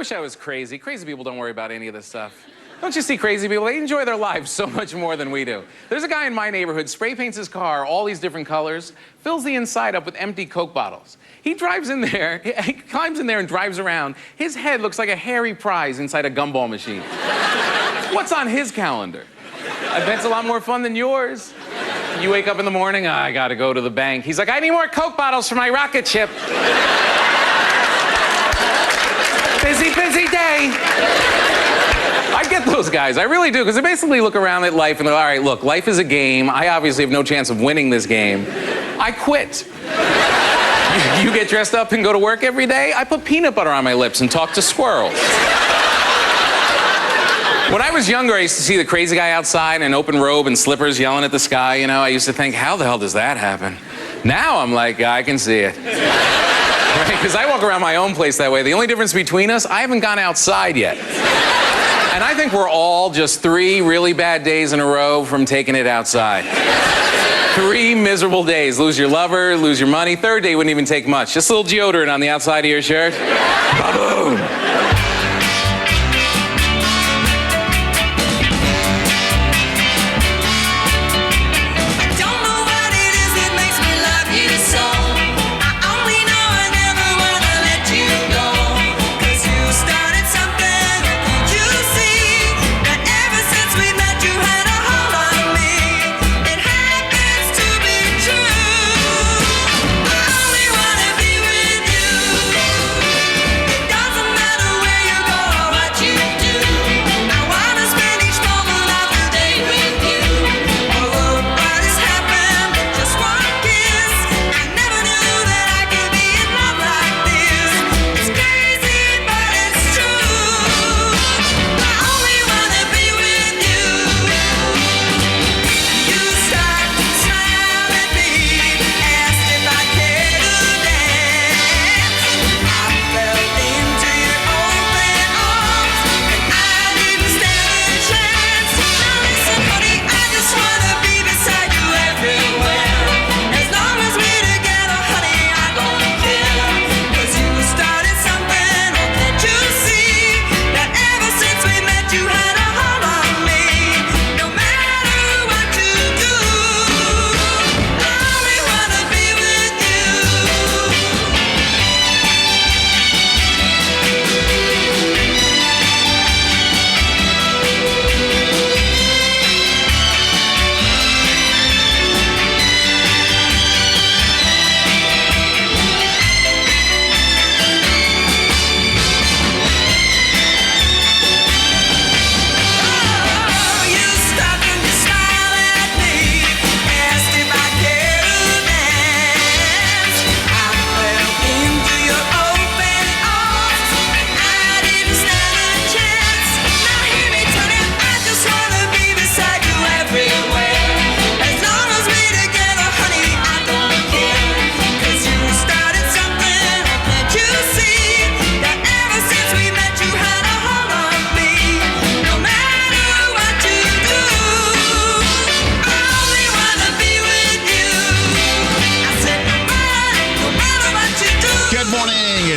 wish I was crazy. Crazy people don't worry about any of this stuff. Don't you see crazy people? They enjoy their lives so much more than we do. There's a guy in my neighborhood, spray paints his car all these different colors, fills the inside up with empty Coke bottles. He drives in there, he climbs in there and drives around. His head looks like a hairy prize inside a gumball machine. What's on his calendar? I bet it's a lot more fun than yours. You wake up in the morning, I gotta go to the bank. He's like, I need more Coke bottles for my rocket ship. Busy day. I get those guys, I really do, because they basically look around at life and they're, all right, look, life is a game. I obviously have no chance of winning this game. I quit. You get dressed up and go to work every day? I put peanut butter on my lips and talk to squirrels. When I was younger, I used to see the crazy guy outside in an open robe and slippers yelling at the sky, you know. I used to think, how the hell does that happen? Now I'm like, I can see it. Because I walk around my own place that way. The only difference between us, I haven't gone outside yet. And I think we're all just 3 really bad days in a row from taking it outside. 3 miserable days. Lose your lover, lose your money. 3rd day wouldn't even take much. Just a little deodorant on the outside of your shirt. Ba-boom.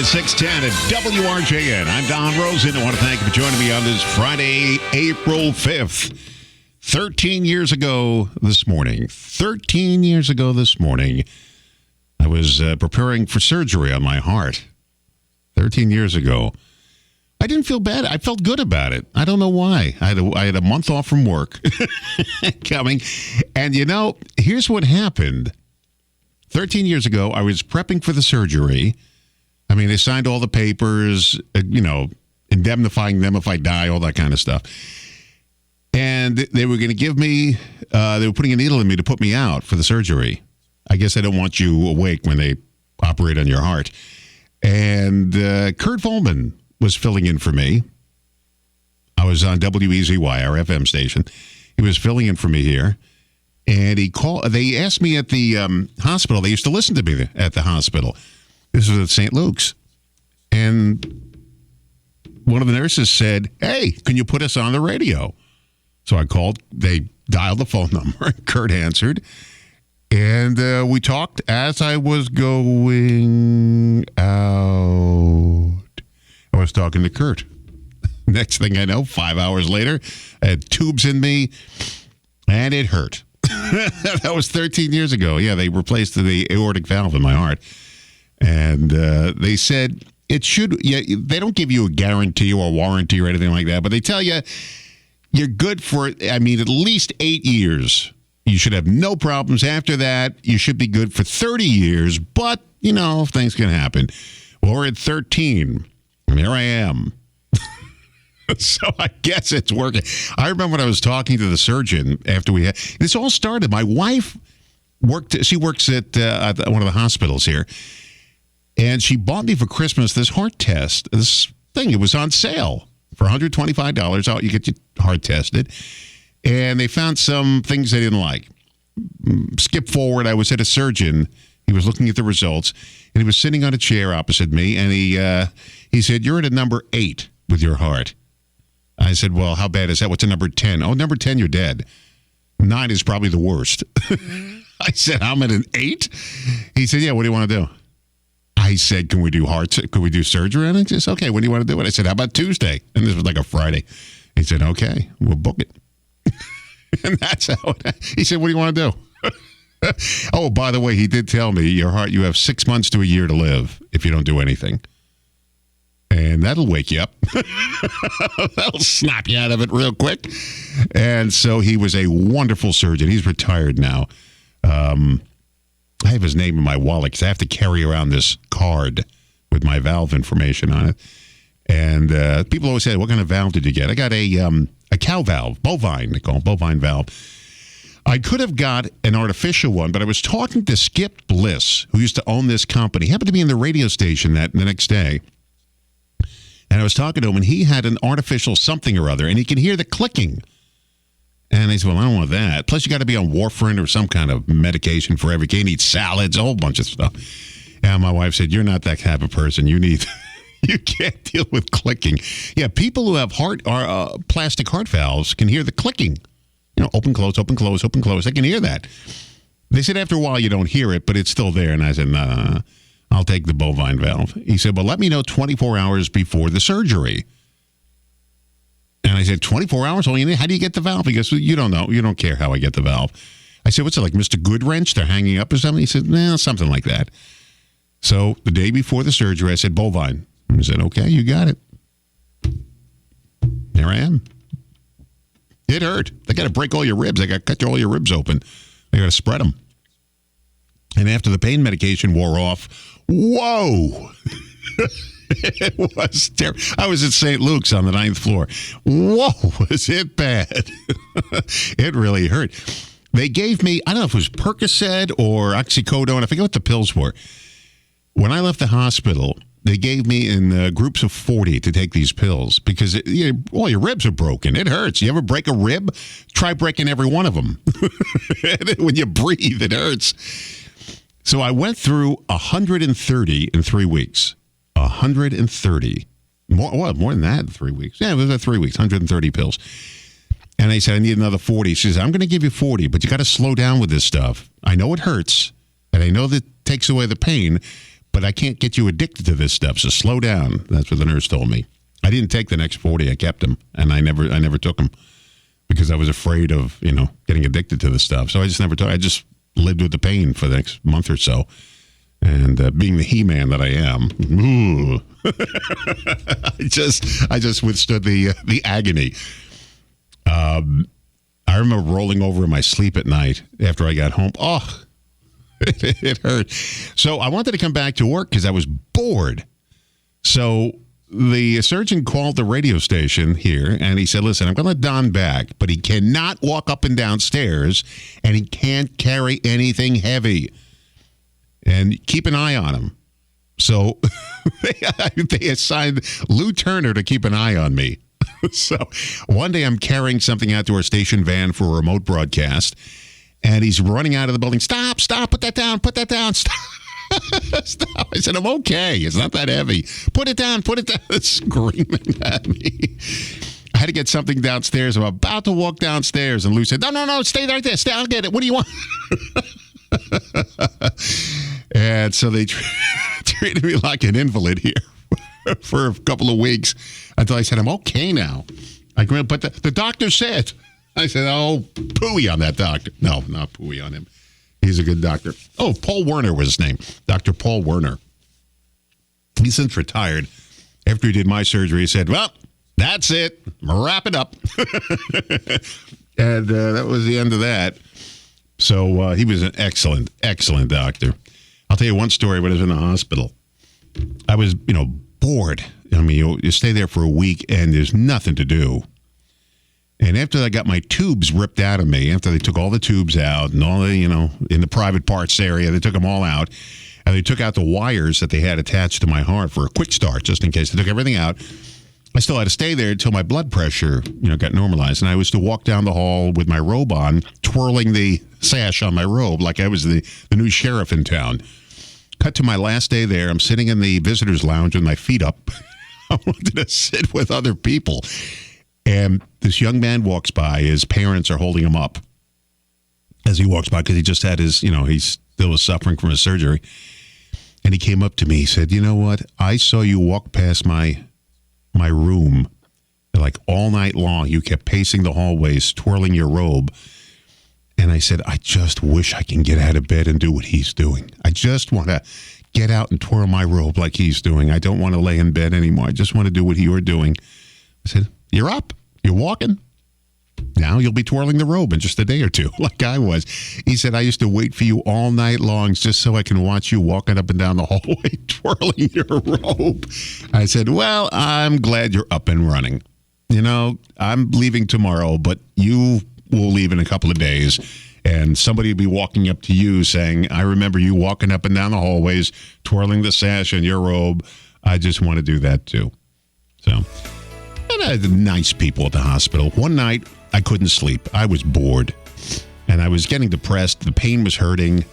is 610 at WRJN. I'm Don Rosen. I want to thank you for joining me on this Friday, April 5th. 13 years ago this morning, I was preparing for surgery on my heart. 13 years ago. I didn't feel bad. I felt good about it. I don't know why. I had a month off from work coming. And, you know, here's what happened. 13 years ago, I was prepping for the surgery. I mean, they signed all the papers, indemnifying them if I die, all that kind of stuff. And they were going to give me, they were putting a needle in me to put me out for the surgery. I guess they don't want you awake when they operate on your heart. And Kurt Volman was filling in for me. I was on WEZY, our FM station. He was filling in for me here. And he called. They asked me at the hospital. They used to listen to me at the hospital. This was at St. Luke's. And one of the nurses said, "Hey, can you put us on the radio?" So I called. They dialed the phone number. Kurt answered. And we talked as I was going out. I was talking to Kurt. Next thing I know, 5 hours later, I had tubes in me, and it hurt. That was 13 years ago. Yeah, they replaced the aortic valve in my heart. And they said it should, yeah, they don't give you a guarantee or a warranty or anything like that, but they tell you you're good for, at least 8 years. You should have no problems. After that, you should be good for 30 years, but, things can happen. Well, we're at 13, and here I am. So I guess it's working. I remember when I was talking to the surgeon after we had, this all started. My wife she works at one of the hospitals here, and she bought me for Christmas this heart test, this thing. It was on sale for $125 out. You get your heart tested, and they found some things they didn't like. Skip forward. I was at a surgeon. He was looking at the results, and he was sitting on a chair opposite me, and he said, "You're at a number 8 with your heart." I said, "Well, how bad is that? What's a number 10? "Oh, number 10, you're dead. 9 is probably the worst." I said, "I'm at an 8? He said, "Yeah, what do you want to do?" I said, "Can we do surgery?" And he said, "Okay, when do you want to do it?" I said, "How about Tuesday?" And this was like a Friday. He said, "Okay, we'll book it." And that's how he said, "What do you want to do?" Oh, by the way, he did tell me, your heart, you have 6 months to a year to live if you don't do anything. And that'll wake you up. That'll snap you out of it real quick. And so he was a wonderful surgeon. He's retired now. I have his name in my wallet because I have to carry around this card with my valve information on it. And people always say, "What kind of valve did you get?" I got a cow valve, bovine, they call it, bovine valve. I could have got an artificial one, but I was talking to Skip Bliss, who used to own this company. He happened to be in the radio station the next day. And I was talking to him, and he had an artificial something or other, and he could hear the clicking. And I said, "Well, I don't want that. Plus, you got to be on warfarin or some kind of medication for every cane. Eat salads, a whole bunch of stuff." And my wife said, "You're not that type of person. You can't deal with clicking." Yeah, people who have plastic heart valves can hear the clicking. Open, close, open, close, open, close. They can hear that. They said after a while you don't hear it, but it's still there. And I said, "No. I'll take the bovine valve." He said, "Well, let me know 24 hours before the surgery." And I said, 24 hours? How do you get the valve? He goes, "Well, you don't know. You don't care how I get the valve." I said, "What's it like, Mr. Goodwrench? They're hanging up or something?" He said, "Nah, something like that." So the day before the surgery, I said, "Bovine." I said, "Okay, you got it." There I am. It hurt. They got to break all your ribs. They got to cut all your ribs open. They got to spread them. And after the pain medication wore off, whoa! It was terrible. I was at St. Luke's on the 9th floor. Whoa, was it bad? It really hurt. They gave me, I don't know if it was Percocet or oxycodone. I forget what the pills were. When I left the hospital, they gave me in groups of 40 to take these pills because all your ribs are broken. It hurts. You ever break a rib? Try breaking every one of them. When you breathe, it hurts. So I went through 130 in 3 weeks. 130. More than that in 3 weeks. Yeah, it was 3 weeks, 130 pills. And I said, "I need another 40. She says, "I'm going to give you 40, but you got to slow down with this stuff. I know it hurts, and I know that takes away the pain, but I can't get you addicted to this stuff, so slow down." That's what the nurse told me. I didn't take the next 40. I kept them, and I never took them because I was afraid of, getting addicted to the stuff. So I just never took. I just lived with the pain for the next month or so. And being the He-Man that I am, ooh, I just withstood the agony. I remember rolling over in my sleep at night after I got home. Oh, it hurt. So I wanted to come back to work because I was bored. So the surgeon called the radio station here, and he said, "Listen, I'm going to let Don back, but he cannot walk up and down stairs, and he can't carry anything heavy. And keep an eye on him." So they assigned Lou Turner to keep an eye on me. So one day I'm carrying something out to our station van for a remote broadcast, and he's running out of the building. Stop, put that down, stop. Stop. I said, "I'm okay. It's not that heavy. Put it down. Screaming at me. I had to get something downstairs. I'm about to walk downstairs, and Lou said, No, stay right there. Stay, I'll get it. What do you want?" And so they treated me like an invalid here. for a couple of weeks until I said, I'm okay now. But the doctor said, I said, oh, pooey on that doctor. No, not pooey on him. He's a good doctor. Oh, Paul Werner was his name. Dr. Paul Werner. He's since retired. After he did my surgery, he said, well, that's it. Wrap it up. And that was the end of that. So he was an excellent, excellent doctor. I'll tell you one story when I was in the hospital. I was, bored. I mean, you stay there for a week and there's nothing to do. And after I got my tubes ripped out of me, after they took all the tubes out and all the, in the private parts area, they took them all out. And they took out the wires that they had attached to my heart for a quick start, just in case they took everything out. I still had to stay there until my blood pressure, got normalized. And I was to walk down the hall with my robe on, twirling the sash on my robe like I was the new sheriff in town. Cut to my last day there. I'm sitting in the visitor's lounge with my feet up. I wanted to sit with other people. And this young man walks by. His parents are holding him up as he walks by because he just had his, he still was suffering from his surgery. And he came up to me. He said, you know what? I saw you walk past my room like all night long. You kept pacing the hallways, twirling your robe. And I said, I just wish I can get out of bed and do what he's doing. I just want to get out and twirl my robe like he's doing. I don't want to lay in bed anymore. I just want to do what you're doing. I said, you're up. You're walking. Now you'll be twirling the robe in just a day or two, like I was. He said, I used to wait for you all night long just so I can watch you walking up and down the hallway, twirling your robe. I said, well, I'm glad you're up and running. I'm leaving tomorrow, but you will leave in a couple of days. And somebody will be walking up to you saying, I remember you walking up and down the hallways, twirling the sash in your robe. I just want to do that too. So, and I had nice people at the hospital. One night, I couldn't sleep. I was bored. And I was getting depressed. The pain was hurting.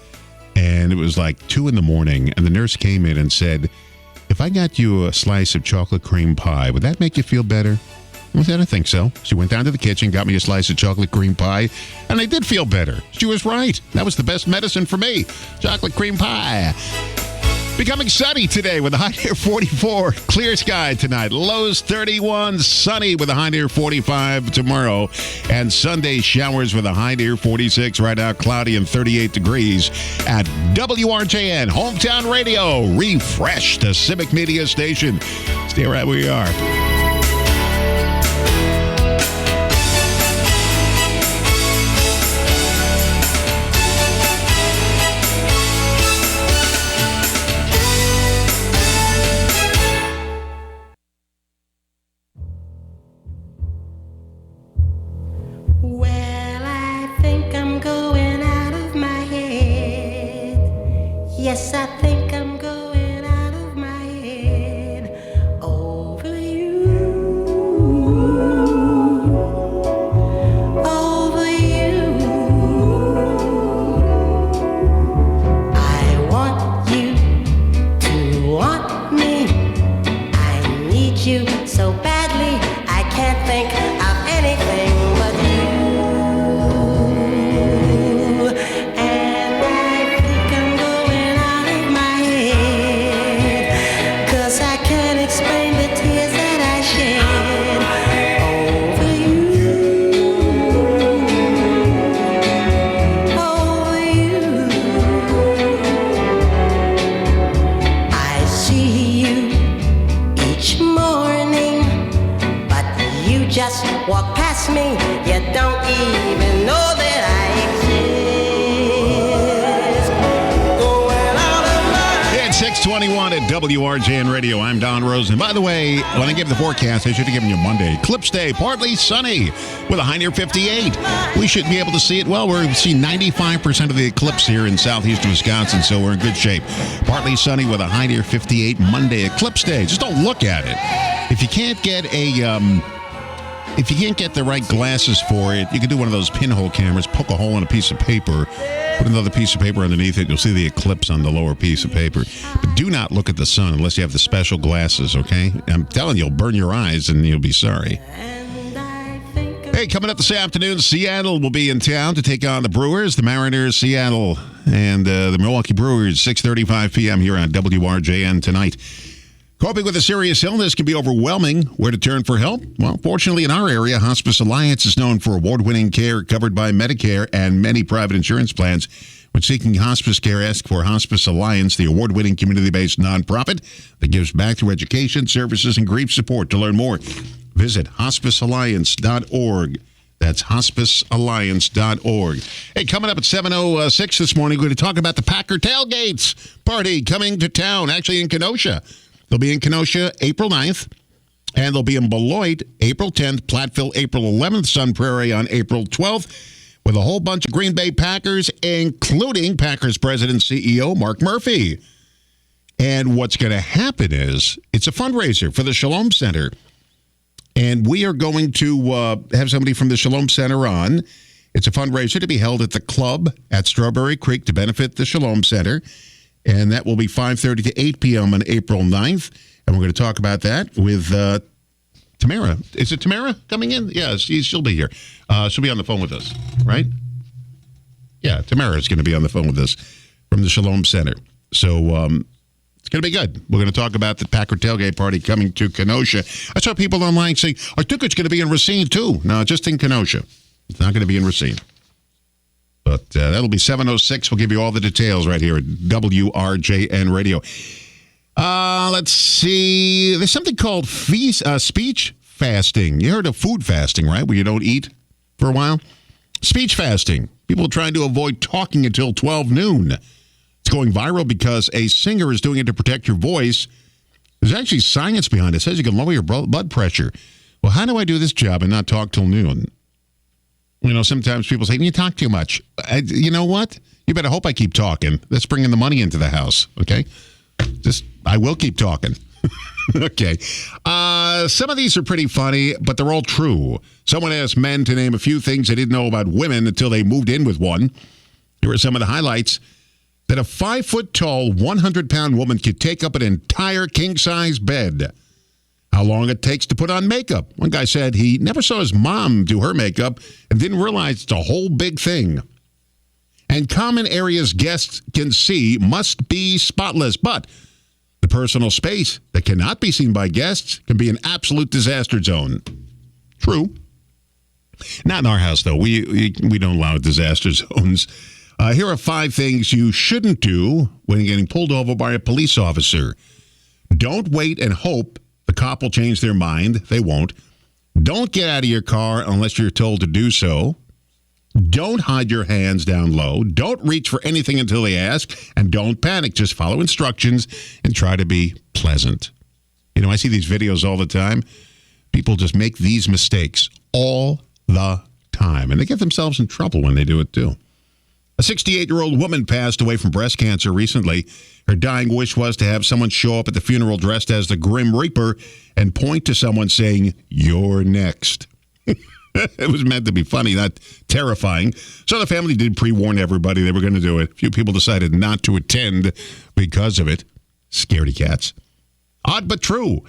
And it was like 2 a.m. And the nurse came in and said, if I got you a slice of chocolate cream pie, would that make you feel better? I said, I think so. She went down to the kitchen, got me a slice of chocolate cream pie, and I did feel better. She was right. That was the best medicine for me. Chocolate cream pie. Becoming sunny today with a high near 44. Clear sky tonight. Lows 31. Sunny with a high near 45 tomorrow. And Sunday showers with a high near 46. Right now cloudy and 38 degrees at WRJN Hometown Radio. Refresh the Civic Media Station. Stay right where you are. Yes, I think I'm going out of my head over you, over you. I want you to want me. I need you so badly, I can't think of anything but you. Just walk past me, you don't even know that I exist. Going out of my... It's 6:21 at WRJN Radio. I'm Don Rosen. By the way, when I gave the forecast, I should have given you Monday. Eclipse day, partly sunny with a high near 58. We should be able to see it. Well, we're seeing 95% of the eclipse here in southeastern Wisconsin, so we're in good shape. Partly sunny with a high near 58. Monday, eclipse day. Just don't look at it. If you can't get If you can't get the right glasses for it, you can do one of those pinhole cameras, poke a hole in a piece of paper, put another piece of paper underneath it. You'll see the eclipse on the lower piece of paper. But do not look at the sun unless you have the special glasses, okay? I'm telling you, you'll burn your eyes and you'll be sorry. Hey, coming up this afternoon, Seattle will be in town to take on the Brewers, the Mariners, Seattle, and the Milwaukee Brewers, 6:35 p.m. here on WRJN tonight. Coping with a serious illness can be overwhelming. Where to turn for help? Well, fortunately, in our area, Hospice Alliance is known for award-winning care covered by Medicare and many private insurance plans. When seeking hospice care, ask for Hospice Alliance, the award-winning community-based nonprofit that gives back through education, services, and grief support. To learn more, visit hospicealliance.org. That's hospicealliance.org. Hey, coming up at 7:06 this morning, we're going to talk about the Packer Tailgates party coming to town, actually in Kenosha. They'll be in Kenosha April 9th, and they'll be in Beloit April 10th, Platteville April 11th, Sun Prairie on April 12th, with a whole bunch of Green Bay Packers, including Packers President and CEO Mark Murphy. And what's going to happen is it's a fundraiser for the Shalom Center. And we are going to have somebody from the Shalom Center on. It's a fundraiser to be held at the club at Strawberry Creek to benefit the Shalom Center. And that will be 5:30 to 8 p.m. on April 9th. And we're going to talk about that with Tamara. Is it Tamara coming in? Yeah, she'll be here. She'll be on the phone with us, right? Yeah, Tamara is going to be on the phone with us from the Shalom Center. So it's going to be good. We're going to talk about the Packer Tailgate Party coming to Kenosha. I saw people online saying, I think it's going to be in Racine, too. No, just in Kenosha. It's not going to be in Racine. But that'll be 7:06. We'll give you all the details right here at WRJN Radio. Let's see. There's something called speech fasting. You heard of food fasting, right? Where you don't eat for a while. Speech fasting. People trying to avoid talking until 12 noon. It's going viral because a singer is doing it to protect your voice. There's actually science behind it. It says you can lower your blood pressure. Well, how do I do this job and not talk till noon? You know, sometimes people say, you talk too much. You know what? You better hope I keep talking. That's bringing the money into the house, okay? I will keep talking. Okay. Some of these are pretty funny, but they're all true. Someone asked men to name a few things they didn't know about women until they moved in with one. Here are some of the highlights. That a 5-foot-tall, 100-pound woman could take up an entire king-size bed. How long it takes to put on makeup. One guy said he never saw his mom do her makeup and didn't realize it's a whole big thing. And common areas guests can see must be spotless, but the personal space that cannot be seen by guests can be an absolute disaster zone. True. Not in our house, though. We don't allow disaster zones. Here are 5 things you shouldn't do when you're getting pulled over by a police officer. Don't wait and hope the cop will change their mind. They won't. Don't get out of your car unless you're told to do so. Don't hide your hands down low. Don't reach for anything until they ask. And don't panic. Just follow instructions and try to be pleasant. You know, I see these videos all the time. People just make these mistakes all the time. And they get themselves in trouble when they do it, too. A 68-year-old woman passed away from breast cancer recently. Her dying wish was to have someone show up at the funeral dressed as the Grim Reaper and point to someone saying, "You're next." It was meant to be funny, not terrifying. So the family did pre-warn everybody they were going to do it. A few people decided not to attend because of it. Scaredy cats. Odd but true.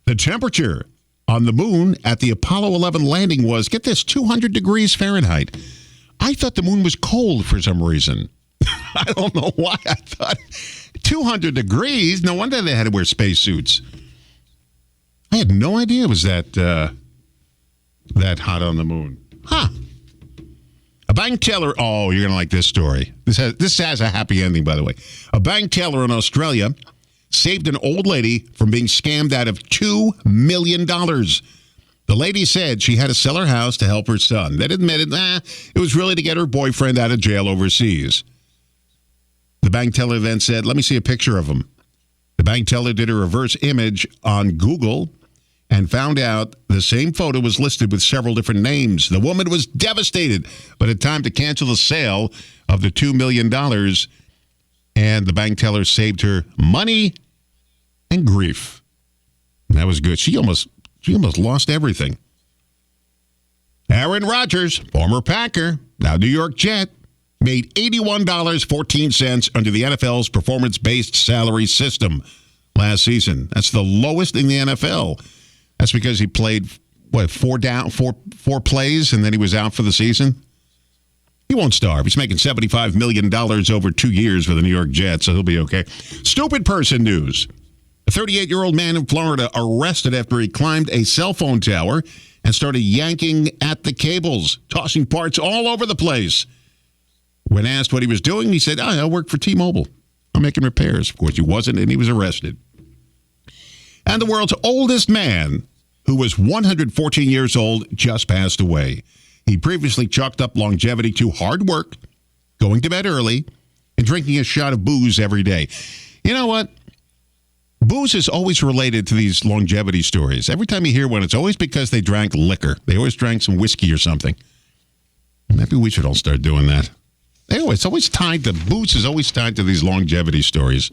The temperature on the moon at the Apollo 11 landing was, get this, 200 degrees Fahrenheit. I thought the moon was cold for some reason. I don't know why I thought 200 degrees. No wonder they had to wear spacesuits. I had no idea it was that hot on the moon. Huh. A bank teller. Oh, you're going to like this story. This has a happy ending, by the way. A bank teller in Australia saved an old lady from being scammed out of $2 million. The lady said she had to sell her house to help her son. That admitted, it was really to get her boyfriend out of jail overseas. The bank teller then said, let me see a picture of him. The bank teller did a reverse image on Google and found out the same photo was listed with several different names. The woman was devastated, but had time to cancel the sale of the $2 million, and the bank teller saved her money and grief. And that was good. She almost lost everything. Aaron Rodgers, former Packer, now New York Jet, made $81.14 under the NFL's performance-based salary system last season. That's the lowest in the NFL. That's because he played, four plays, and then he was out for the season? He won't starve. He's making $75 million over 2 years for the New York Jets, so he'll be okay. Stupid person news. A 38-year-old man in Florida arrested after he climbed a cell phone tower and started yanking at the cables, tossing parts all over the place. When asked what he was doing, he said, I work for T-Mobile. I'm making repairs. Of course, he wasn't, and he was arrested. And the world's oldest man, who was 114 years old, just passed away. He previously chalked up longevity to hard work, going to bed early, and drinking a shot of booze every day. You know what? Booze is always related to these longevity stories. Every time you hear one, it's always because they drank liquor. They always drank some whiskey or something. Maybe we should all start doing that. Anyway, it's always tied to, booze is always tied to these longevity stories.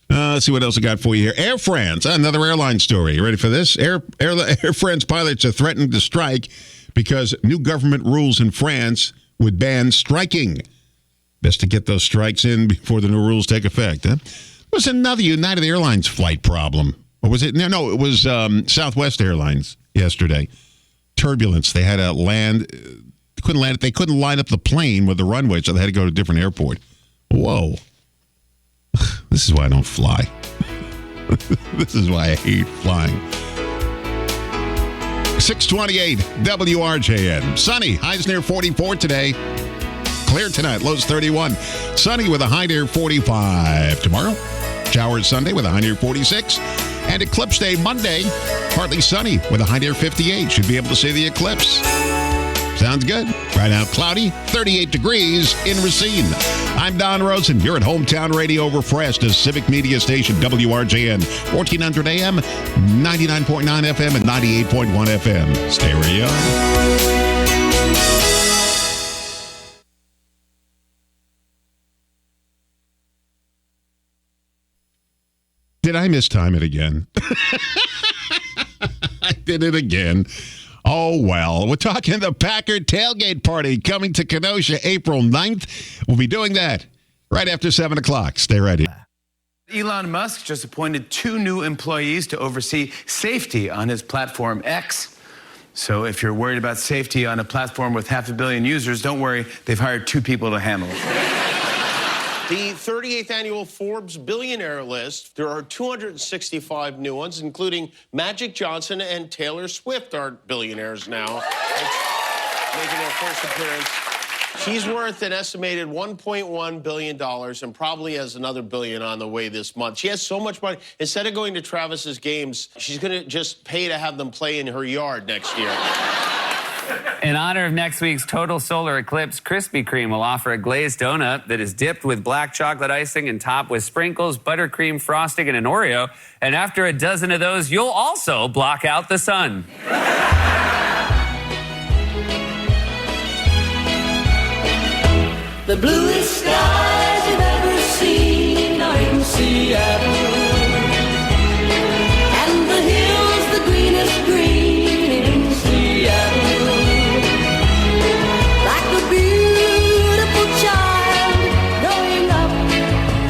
Let's see what else I got for you here. Air France, another airline story. You ready for this? Air France pilots are threatening to strike because new government rules in France would ban striking. Best to get those strikes in before the new rules take effect, huh? There was another United Airlines flight problem. Or was it? No, it was Southwest Airlines yesterday. Turbulence. They had to land. They couldn't line up the plane with the runway, so they had to go to a different airport. Whoa. This is why I don't fly. This is why I hate flying. 628 WRJN. Sunny. Highs near 44 today. Clear tonight. Lows 31. Sunny with a high near 45. Tomorrow, showers Sunday with a high near 46. And eclipse day Monday, partly sunny with a high near 58. Should be able to see the eclipse. Sounds good. Right now, cloudy, 38 degrees in Racine. I'm Don Rosen. You're at Hometown Radio Refreshed, a civic media station, WRJN, 1400 AM, 99.9 FM, and 98.1 FM. Stay where you are. Did I mistime it again? I did it again. Oh, well, we're talking the Packard Tailgate Party coming to Kenosha April 9th. We'll be doing that right after 7 o'clock. Stay ready. Elon Musk just appointed 2 new employees to oversee safety on his platform X. So if you're worried about safety on a platform with 500 million users, don't worry. They've hired 2 people to handle it. The 38th annual Forbes billionaire list, there are 265 new ones, including Magic Johnson and Taylor Swift are billionaires now, making their first appearance. She's worth an estimated $1.1 billion and probably has another billion on the way this month. She has so much money. Instead of going to Travis's games, she's going to just pay to have them play in her yard next year. In honor of next week's total solar eclipse, Krispy Kreme will offer a glazed donut that is dipped with black chocolate icing and topped with sprinkles, buttercream frosting, and an Oreo. And after a dozen of those, you'll also block out the sun. The bluest skies you've ever seen are in Seattle. And the hills, the greenest green in Seattle. Like a beautiful child growing up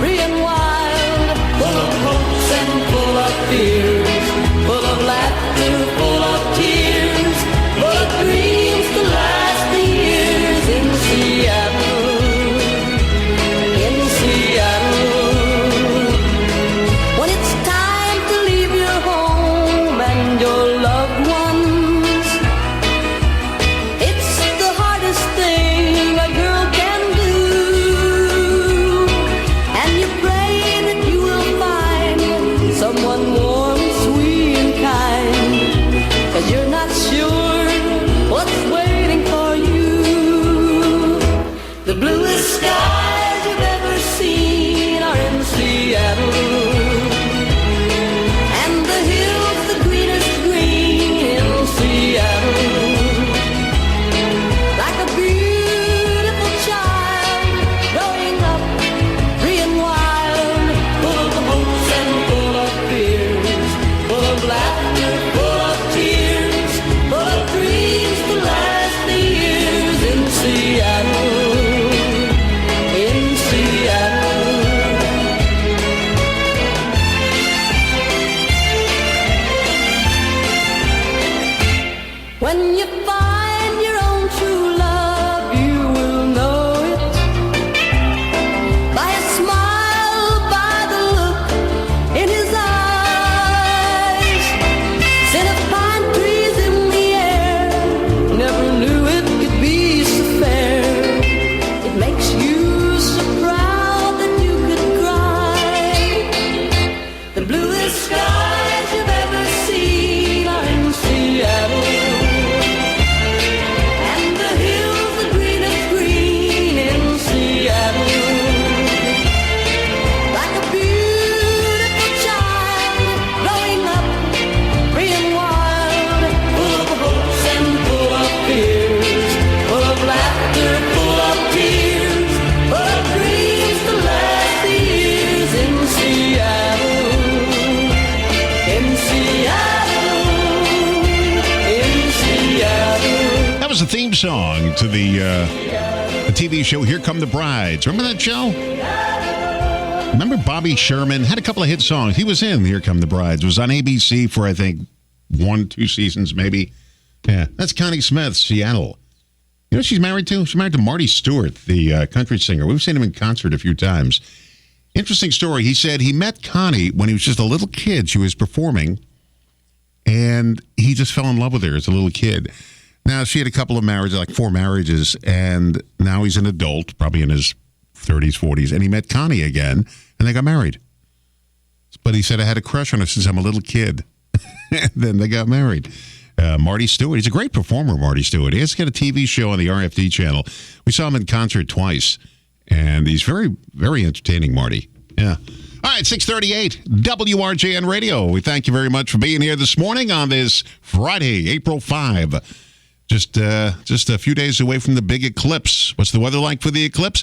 free and wild, full of hopes and full of fears, full of laughter, full of tears, full of dreams to last the years in Seattle. was the theme song to the TV show Here Come the Brides. Remember that show? Remember Bobby Sherman? Had a couple of hit songs. He was in Here Come the Brides. It was on ABC for, I think, 1-2 seasons, maybe. Yeah, that's Connie Smith, Seattle. You know what she's married to? She's married to Marty Stewart, the country singer. We've seen him in concert a few times. Interesting story. He said he met Connie when he was just a little kid. She was performing, and he just fell in love with her as a little kid. Now, she had a couple of marriages, like 4 marriages, and now he's an adult, probably in his 30s, 40s, and he met Connie again, and they got married. But he said, I had a crush on her since I'm a little kid. And then they got married. Marty Stewart, he's a great performer, Marty Stewart. He has got a TV show on the RFD channel. We saw him in concert twice, and he's very, very entertaining, Marty. Yeah. All right, 638, WRJN Radio. We thank you very much for being here this morning on this Friday, April 5. Just a few days away from the big eclipse. What's the weather like for the eclipse?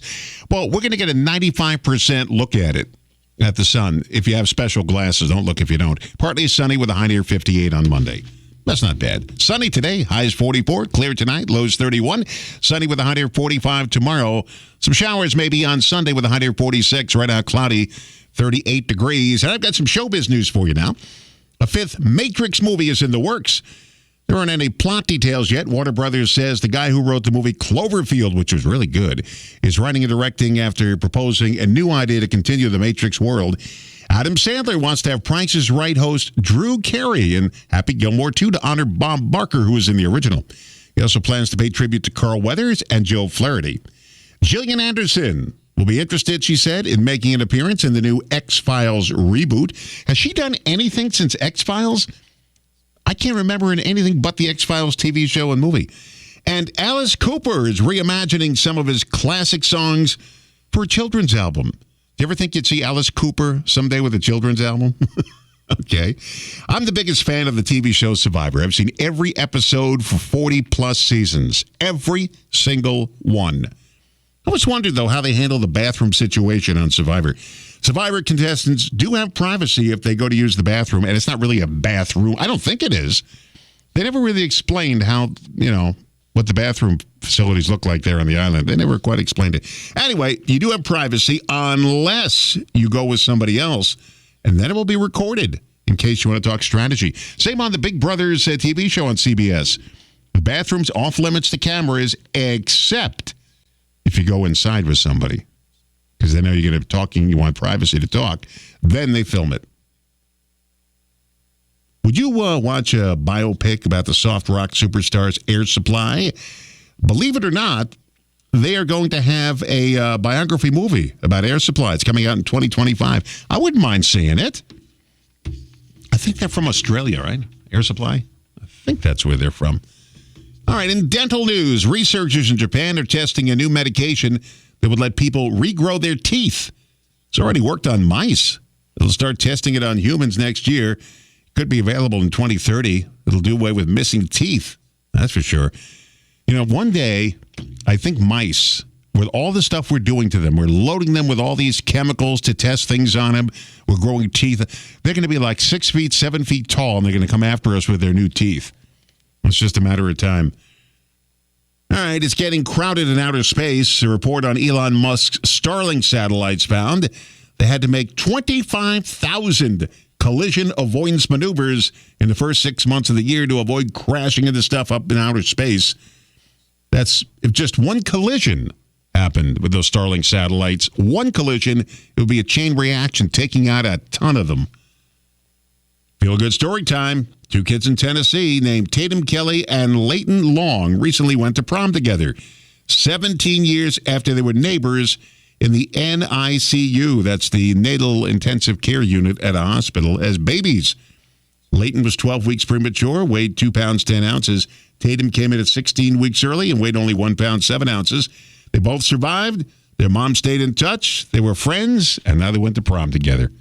Well, we're going to get a 95% look at it, at the sun. If you have special glasses, don't look if you don't. Partly sunny with a high near 58 on Monday. That's not bad. Sunny today, highs 44. Clear tonight, lows 31. Sunny with a high near 45 tomorrow. Some showers maybe on Sunday with a high near 46. Right now, cloudy, 38 degrees. And I've got some showbiz news for you now. A 5th Matrix movie is in the works. There aren't any plot details yet. Warner Brothers says the guy who wrote the movie Cloverfield, which was really good, is writing and directing after proposing a new idea to continue the Matrix world. Adam Sandler wants to have Price is Right host Drew Carey in Happy Gilmore 2 to honor Bob Barker, who was in the original. He also plans to pay tribute to Carl Weathers and Joe Flaherty. Gillian Anderson will be interested, she said, in making an appearance in the new X-Files reboot. Has she done anything since X-Files? I can't remember in anything but the X-Files TV show and movie. And Alice Cooper is reimagining some of his classic songs for a children's album. Do you ever think you'd see Alice Cooper someday with a children's album? Okay. I'm the biggest fan of the TV show Survivor. I've seen every episode for 40-plus seasons. Every single one. I always wondered, though, how they handle the bathroom situation on Survivor. Survivor contestants do have privacy if they go to use the bathroom, and it's not really a bathroom. I don't think it is. They never really explained how, what the bathroom facilities look like there on the island. They never quite explained it. Anyway, you do have privacy unless you go with somebody else, and then it will be recorded in case you want to talk strategy. Same on the Big Brothers TV show on CBS. The bathroom's off limits to cameras, except if you go inside with somebody. Because they know you're going to be talking, you want privacy to talk. Then they film it. Would you watch a biopic about the soft rock superstars Air Supply? Believe it or not, they are going to have a biography movie about Air Supply. It's coming out in 2025. I wouldn't mind seeing it. I think they're from Australia, right? Air Supply? I think that's where they're from. All right, in dental news, researchers in Japan are testing a new medication that would let people regrow their teeth. It's already worked on mice. It'll start testing it on humans next year. Could be available in 2030. It'll do away with missing teeth. That's for sure. One day, I think mice, with all the stuff we're doing to them, we're loading them with all these chemicals to test things on them. We're growing teeth. They're going to be like 6 feet, 7 feet tall, and they're going to come after us with their new teeth. It's just a matter of time. All right, it's getting crowded in outer space. A report on Elon Musk's Starlink satellites found they had to make 25,000 collision avoidance maneuvers in the first 6 months of the year to avoid crashing into stuff up in outer space. That's if just one collision happened with those Starlink satellites. One collision, it would be a chain reaction, taking out a ton of them. Feel good story time. 2 kids in Tennessee named Tatum Kelly and Leighton Long recently went to prom together. 17 years after they were neighbors in the NICU. That's the Natal Intensive Care Unit at a hospital as babies. Leighton was 12 weeks premature, weighed 2 pounds, 10 ounces. Tatum came in at 16 weeks early and weighed only 1 pound, 7 ounces. They both survived. Their mom stayed in touch. They were friends, and now they went to prom together.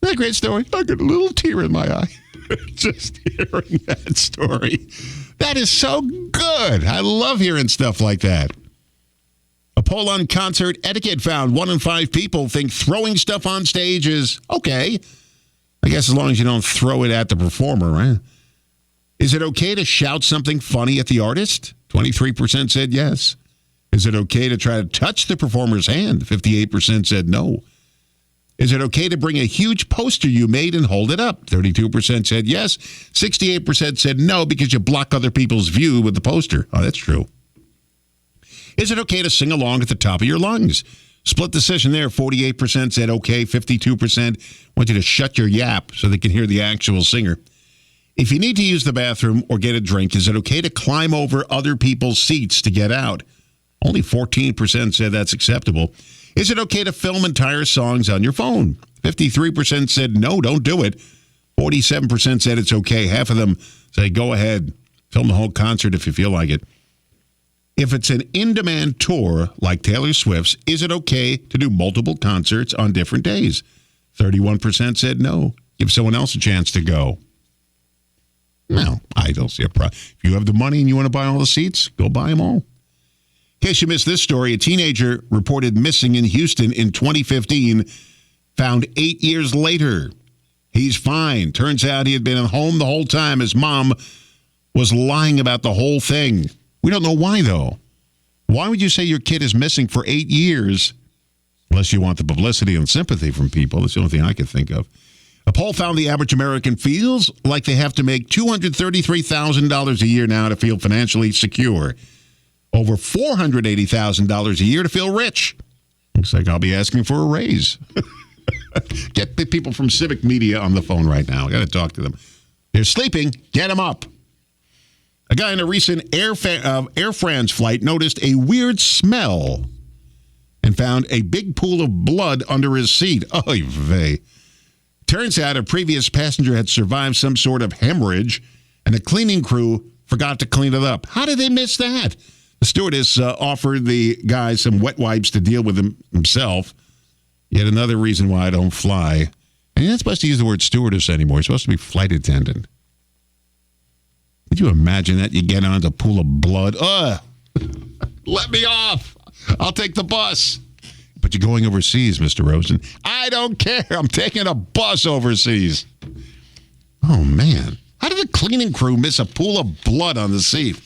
Isn't that a great story? I got a little tear in my eye just hearing that story. That is so good. I love hearing stuff like that. A poll on concert etiquette found 1 in 5 people think throwing stuff on stage is okay. I guess as long as you don't throw it at the performer, right? Is it okay to shout something funny at the artist? 23% said yes. Is it okay to try to touch the performer's hand? 58% said no. Is it okay to bring a huge poster you made and hold it up? 32% said yes. 68% said no because you block other people's view with the poster. Oh, that's true. Is it okay to sing along at the top of your lungs? Split decision there. 48% said okay. 52% want you to shut your yap so they can hear the actual singer. If you need to use the bathroom or get a drink, is it okay to climb over other people's seats to get out? Only 14% said that's acceptable. Is it okay to film entire songs on your phone? 53% said no, don't do it. 47% said it's okay. Half of them say go ahead, film the whole concert if you feel like it. If it's an in-demand tour like Taylor Swift's, is it okay to do multiple concerts on different days? 31% said no. Give someone else a chance to go. No, I don't see a problem. If you have the money and you want to buy all the seats, go buy them all. In case you missed this story, a teenager reported missing in Houston in 2015, found 8 years later. He's fine. Turns out he had been at home the whole time. His mom was lying about the whole thing. We don't know why, though. Why would you say your kid is missing for 8 years? Unless you want the publicity and sympathy from people. That's the only thing I could think of. A poll found the average American feels like they have to make $233,000 a year now to feel financially secure. Over $480,000 a year to feel rich. Looks like I'll be asking for a raise. Get the people from Civic Media on the phone right now. I got to talk to them. They're sleeping. Get them up. A guy in a recent Air France flight noticed a weird smell and found a big pool of blood under his seat. Oy vey. Turns out a previous passenger had survived some sort of hemorrhage, and the cleaning crew forgot to clean it up. How did they miss that? The stewardess offered the guy some wet wipes to deal with himself. Yet another reason why I don't fly. And you're not supposed to use the word stewardess anymore. You're supposed to be flight attendant. Could you imagine that? You get onto a pool of blood. Ugh! Let me off. I'll take the bus. But you're going overseas, Mr. Rosen. I don't care. I'm taking a bus overseas. Oh, man. How did the cleaning crew miss a pool of blood on the seat?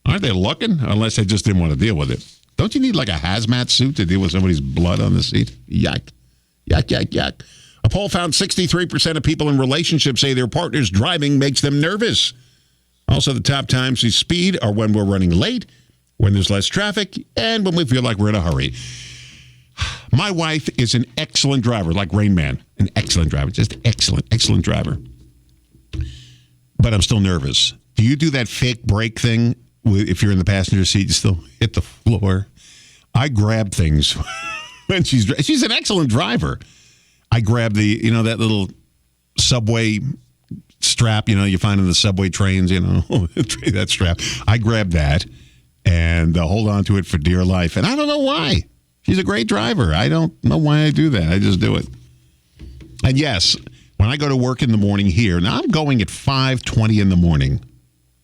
Aren't they looking? Unless they just didn't want to deal with it. Don't you need like a hazmat suit to deal with somebody's blood on the seat? Yuck. Yuck, yuck, yuck. A poll found 63% of people in relationships say their partner's driving makes them nervous. Also, the top times we speed are when we're running late, when there's less traffic, and when we feel like we're in a hurry. My wife is an excellent driver, like Rain Man. An excellent driver. Just excellent driver. But I'm still nervous. Do you do that fake brake thing? If you're in the passenger seat, you still hit the floor. I grab things when she's an excellent driver. I grab that little subway strap, you find in the subway trains, that strap. I grab that and hold on to it for dear life. And I don't know why. She's a great driver. I don't know why I do that. I just do it. And yes, when I go to work in the morning here, now I'm going at 5:20 in the morning.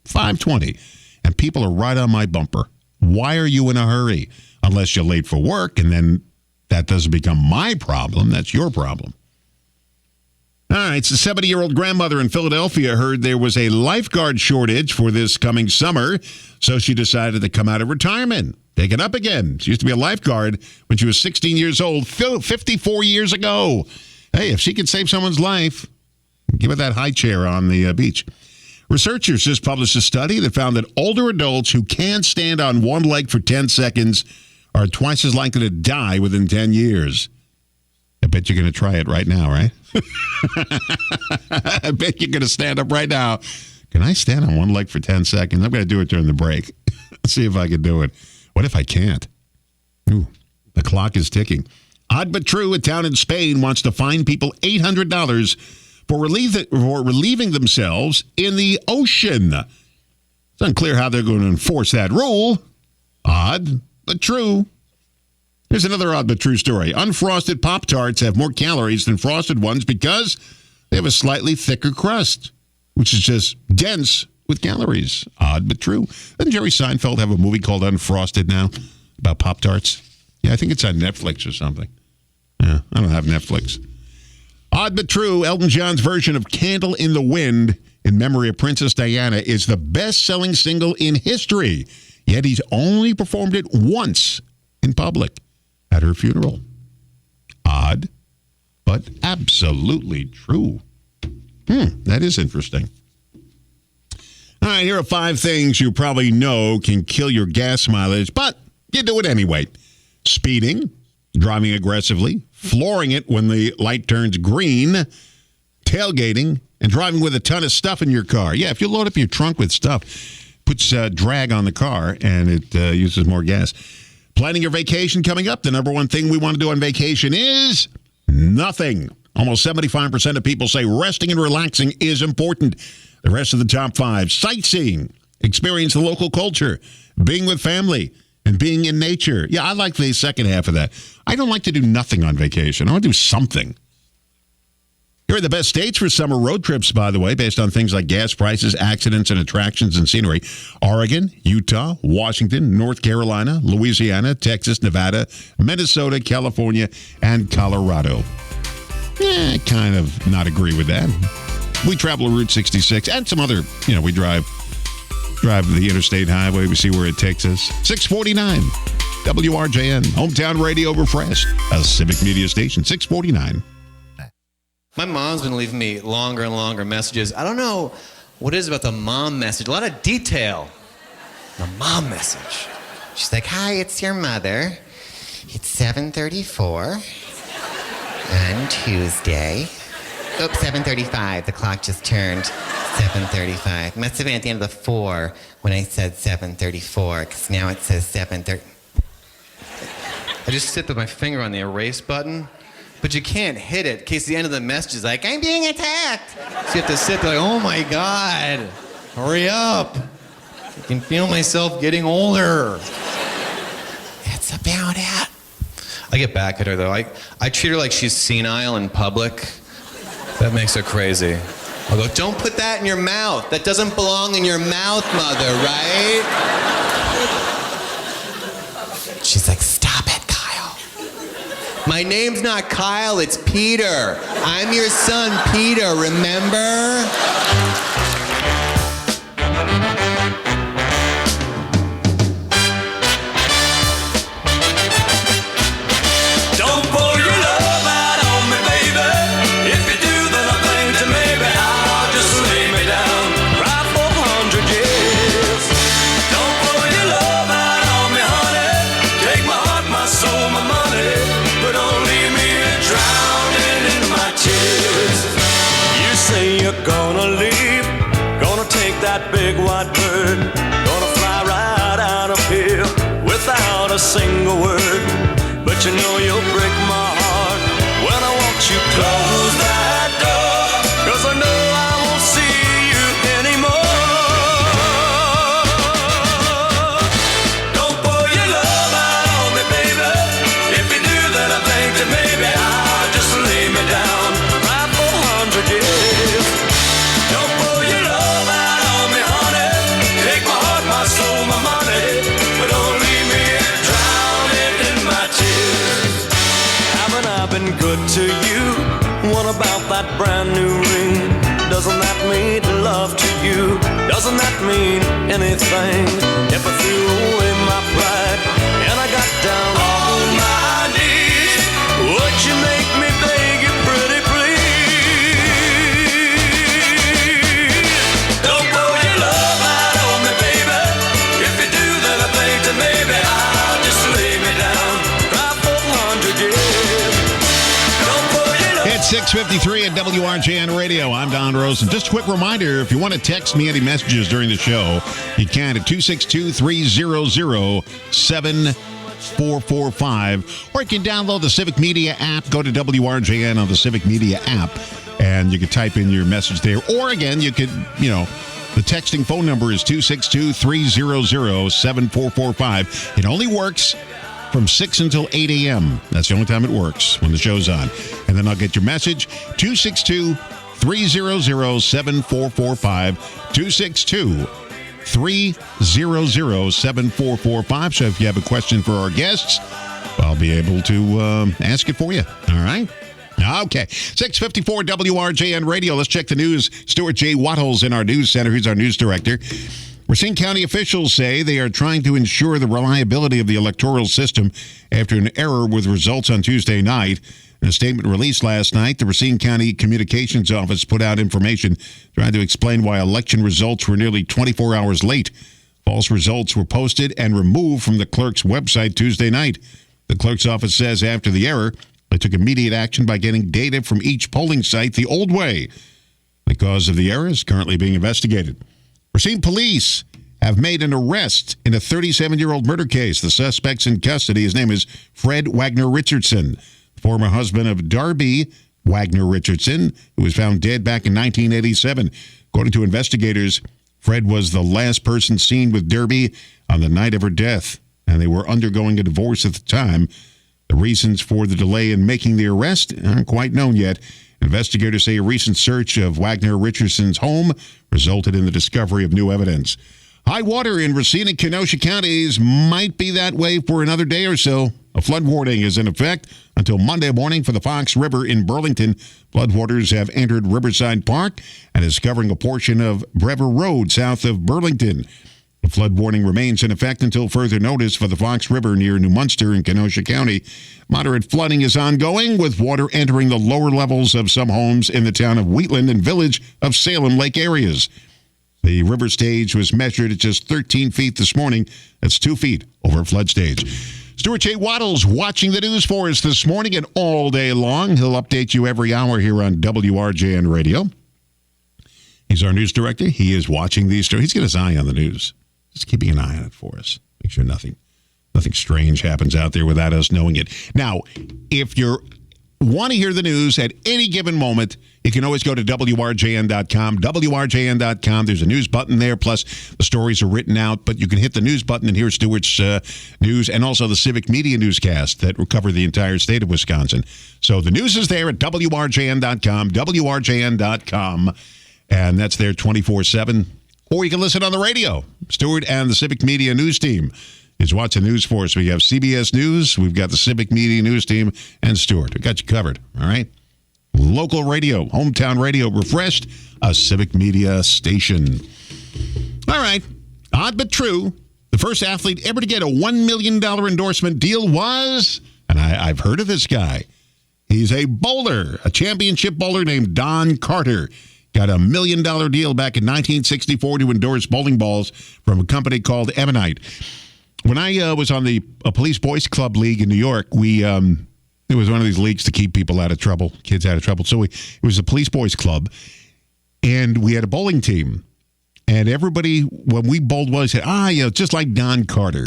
5:20. And people are right on my bumper. Why are you in a hurry? Unless you're late for work, and then that doesn't become my problem. That's your problem. All right, so 70-year-old grandmother in Philadelphia heard there was a lifeguard shortage for this coming summer, so she decided to come out of retirement, take it up again. She used to be a lifeguard when she was 16 years old, 54 years ago. Hey, if she could save someone's life, give her that high chair on the beach. Researchers just published a study that found that older adults who can't stand on one leg for 10 seconds are twice as likely to die within 10 years. I bet you're going to try it right now, right? I bet you're going to stand up right now. Can I stand on one leg for 10 seconds? I'm going to do it during the break. See if I can do it. What if I can't? Ooh, the clock is ticking. Odd but true, a town in Spain wants to fine people $800 for relieving themselves in the ocean. It's unclear how they're going to enforce that rule. Odd, but true. Here's another odd but true story. Unfrosted Pop-Tarts have more calories than frosted ones because they have a slightly thicker crust, which is just dense with calories. Odd but true. Doesn't Jerry Seinfeld have a movie called Unfrosted now about Pop-Tarts? Yeah, I think it's on Netflix or something. Yeah, I don't have Netflix. Odd but true, Elton John's version of Candle in the Wind in memory of Princess Diana is the best-selling single in history. Yet he's only performed it once in public at her funeral. Odd, but absolutely true. That is interesting. All right, here are 5 things you probably know can kill your gas mileage, but you do it anyway. Speeding, driving aggressively, flooring it when the light turns green, tailgating, and driving with a ton of stuff in your car. Yeah, if you load up your trunk with stuff, puts drag on the car, and it uses more gas. Planning your vacation coming up, the number one thing we want to do on vacation is nothing. Almost 75% of people say resting and relaxing is important. The rest of the top 5, sightseeing, experience the local culture, being with family, and being in nature. Yeah, I like the second half of that. I don't like to do nothing on vacation. I want to do something. Here are the best states for summer road trips, by the way, based on things like gas prices, accidents, and attractions and scenery. Oregon, Utah, Washington, North Carolina, Louisiana, Texas, Nevada, Minnesota, California, and Colorado. I kind of not agree with that. We travel Route 66 and some other, we drive the interstate highway. We see where it takes us. 649 WRJN, hometown radio refreshed, a civic media station, 649. My mom's been leaving me longer and longer messages. I don't know what it is about the mom message. A lot of detail. The mom message. She's like, hi, it's your mother. It's 7:34 on Tuesday. Oops, 7:35. The clock just turned 7:35. Must have been at the end of the 4 when I said 7:34, because now it says 7:30. I just sit with my finger on the erase button. But you can't hit it in case the end of the message is like, I'm being attacked. So you have to sit there like, oh my God, hurry up. I can feel myself getting older. That's about it. I get back at her though. I treat her like she's senile in public. That makes her crazy. I'll go, don't put that in your mouth. That doesn't belong in your mouth, mother, right? She's like, stop it, Kyle. My name's not Kyle, it's Peter. I'm your son, Peter, remember? Don't pour your love out on me, baby. If you do, then I think that maybe I'll just lay me down right for 100 years. Don't pour your love out on me, honey. Take my heart, my soul, my money, but don't leave me drowning in my tears. You say you're gonna leave, gonna take that big white bird, gonna fly right out of here without a single word. But you know you'll break my heart when I watch you close that door, 'cause I know I won't see you anymore. Don't pour your love out on me, baby. If you do, then I think that maybe I'll just lay me down right for 100 years. Don't pour your love out on me, honey. Take my heart, my soul, my money, but don't leave me drowning in my tears. Haven't I been good to you? What about that brand new ring? Doesn't that mean love to you? Doesn't that mean anything? If I threw away my pride and I got down on my knees, would you make me beg you pretty please? Don't pour your love out on me, baby. If you do, then I think that maybe I'll just lay me down right for 100 years. Don't pour your love. It's 6:53 at WRJN Radio. I'm Don Rosen. Just a quick reminder, if you want to text me any messages during the show, you can at 262-300-7445. Or you can download the Civic Media app. Go to WRJN on the Civic Media app, and you can type in your message there. Or again, you could, the texting phone number is 262-300-7445. It only works from 6 until 8 a.m. That's the only time it works, when the show's on. And then I'll get your message, 262-300-7445, 262-300-7445. So if you have a question for our guests, I'll be able to ask it for you. All right? Okay. 654 WRJN Radio. Let's check the news. Stuart J. Wattles in our news center. He's our news director. Racine County officials say they are trying to ensure the reliability of the electoral system after an error with results on Tuesday night. In a statement released last night, the Racine County Communications Office put out information trying to explain why election results were nearly 24 hours late. False results were posted and removed from the clerk's website Tuesday night. The clerk's office says after the error, they took immediate action by getting data from each polling site the old way. The cause of the error is currently being investigated. Racine police have made an arrest in a 37-year-old murder case. The suspect's in custody. His name is Fred Wagner Richardson, former husband of Darby Wagner Richardson, who was found dead back in 1987. According to investigators, Fred was the last person seen with Darby on the night of her death, and they were undergoing a divorce at the time. The reasons for the delay in making the arrest aren't quite known yet. Investigators say a recent search of Wagner Richardson's home resulted in the discovery of new evidence. High water in Racine and Kenosha counties might be that way for another day or so. A flood warning is in effect until Monday morning for the Fox River in Burlington. Floodwaters have entered Riverside Park and is covering a portion of Brever Road south of Burlington. The flood warning remains in effect until further notice for the Fox River near New Munster in Kenosha County. Moderate flooding is ongoing, with water entering the lower levels of some homes in the town of Wheatland and village of Salem Lake areas. The river stage was measured at just 13 feet this morning. That's 2 feet over flood stage. Stuart J. Wattles watching the news for us this morning and all day long. He'll update you every hour here on WRJN Radio. He's our news director. He is watching these stories. He's got his eye on the news. Just keeping an eye on it for us. Make sure nothing strange happens out there without us knowing it. Now, if you want to hear the news at any given moment, you can always go to WRJN.com. WRJN.com. There's a news button there, plus the stories are written out, but you can hit the news button and hear Stuart's news and also the Civic Media newscast that will cover the entire state of Wisconsin. So the news is there at WRJN.com, WRJN.com, and that's there 24/7. Or you can listen on the radio. Stuart and the Civic Media News Team is watching news for us. We have CBS News, we've got the Civic Media News Team, and Stuart. We got you covered, all right? Local radio, hometown radio, refreshed, a Civic Media station. All right, odd but true, the first athlete ever to get a $1 million endorsement deal was, and I've heard of this guy, he's a bowler, a championship bowler named Don Carter. Got a $1 million deal back in 1964 to endorse bowling balls from a company called Ebonite. When I was on the Police Boys Club League in New York, it was one of these leagues to keep people out of trouble, kids out of trouble. So it was a Police Boys Club, and we had a bowling team. And everybody, when we bowled well, said, just like Don Carter.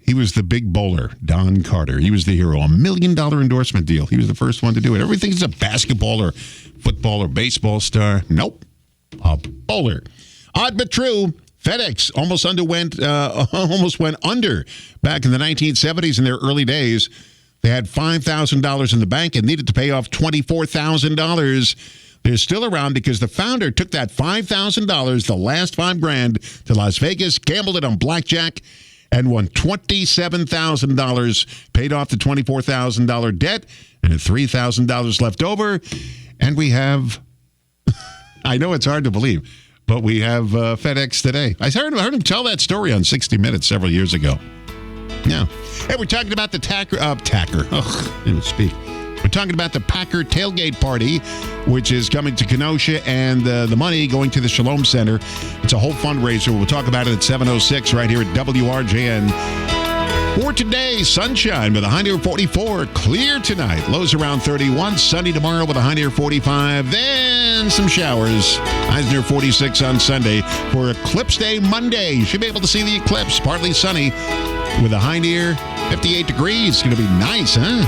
He was the big bowler, Don Carter. He was the hero. $1 million endorsement deal. He was the first one to do it. Everything is a basketball or football or baseball star. Nope. A bowler. Odd but true. FedEx almost went under back in the 1970s in their early days. They had $5,000 in the bank and needed to pay off $24,000. They're still around because the founder took that $5,000, the last $5,000, to Las Vegas, gambled it on blackjack, and won $27,000, paid off the $24,000 debt, and had $3,000 left over. And we have, I know it's hard to believe, but we have FedEx today. I heard him tell that story on 60 Minutes several years ago. Yeah. Hey, we're talking about the Tacker. Didn't speak. We're talking about the Packer tailgate party, which is coming to Kenosha, and the money going to the Shalom Center. It's a whole fundraiser. We'll talk about it at 7:06 right here at WRJN. For today, sunshine with a high near 44. Clear tonight. Lows around 31. Sunny tomorrow with a high near 45. Then some showers. Highs near 46 on Sunday. For Eclipse Day Monday, you should be able to see the eclipse. Partly sunny with a high near 58 degrees. It's going to be nice, huh?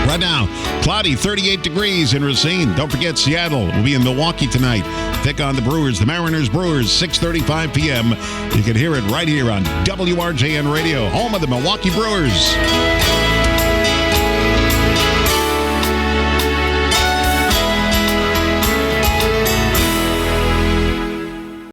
Right now, cloudy, 38 degrees in Racine. Don't forget, Seattle will be in Milwaukee tonight. Take on the Brewers, the Mariners Brewers, 6:35 p.m. You can hear it right here on WRJN Radio, home of the Milwaukee Brewers.